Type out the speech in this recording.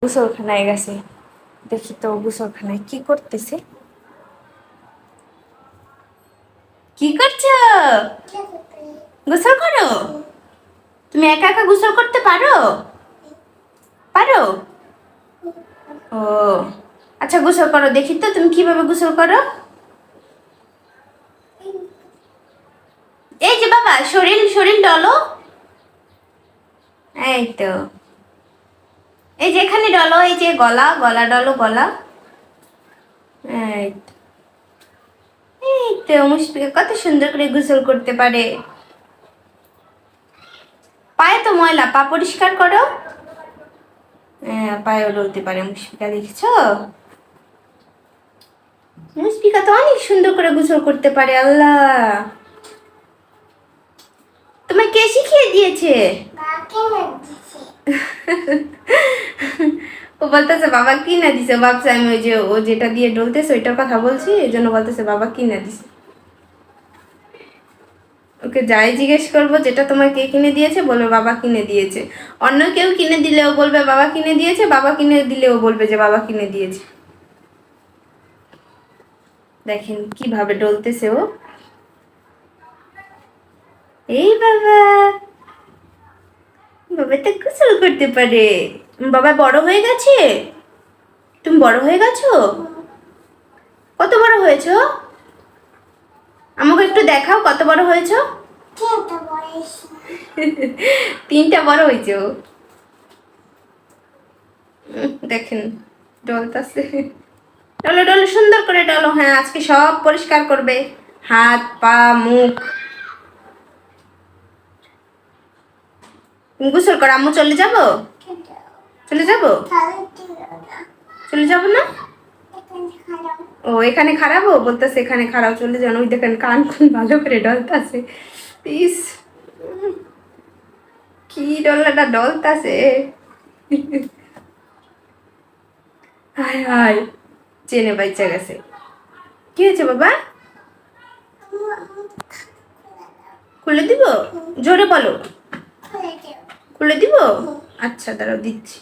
গোসলখানায় গেছে। দেখি তো গোসলখানায় কি করতেছে। কি করছো? গোসল করো? তুমি একা একা গোসল করতে পারো? পারো? ও আচ্ছা, গোসল করো দেখি তো তুমি কিভাবে গোসল করো। এই যে বাবা, শরীর শরীর ডলো। এই তো, এই যে এখানে ডলো, এই যে গলা গলা ডলো, গলা। এই তো, এই তো মুশফিকা কত সুন্দর করে গোসল করতে পারে। পায়ে তো ময়লা, পা পরিষ্কার করো। হ্যাঁ, পায়েও ডলতে পারে মুশফিকা, দেখছো? মুশফিকা তো অনেক সুন্দর করে গোসল করতে পারে। আল্লাহ, তোমায় কে শিখিয়ে দিয়েছে? ও বলতেছে বাবা কি না দিছে। ভাবছে আমি ওই যে ও যেটা দিয়ে ডলতেছে ওইটার কথা বলছি, এই জন্য বলতেছে বাবা কি না দিছে। ওকে যাই জিজ্ঞেস করবো যেটা তোমার কে কিনে দিয়েছে, বলবে বাবা কিনে দিয়েছে। অন্য কেউ কিনে দিলেও বলবে বাবা কিনে দিয়েছে, বাবা কিনে দিলেও বলবে যে বাবা কিনে দিয়েছে। দেখেন কিভাবে ডলতেছে ও। এই বাবা, বাবা তো গোসল করতে পারে। বাবা বড় হয়ে গেছে? তুমি বড় হয়ে গেছো? কত বড় হয়েছো? আমাকে একটু দেখাও কত বড় হয়েছো। 3টা বড় হয়েছো। দেখেন ডলতাছে। ডলো ডলো, সুন্দর করে ডলো। হ্যাঁ, আজকে সব পরিষ্কার করবে, হাত পা মুখ। তুমি গোসল করো, আম্মু চলে যাব। চলে যাব? চলে যাব না। ও এখানে খারাপও বলতেছে, এখানে খারাপ চলে যান। ওই দেখেন কান খুন ভালো করে ডলতাছে। ইস, কি ডলাটা ডলতাছে। হায় হায়, চেনে বাইচা গেছে। কি হয়েছে বাবা? খুলে দিব? জোরে বলো। খুলে দিব? আচ্ছা দাঁড়াও দিচ্ছি।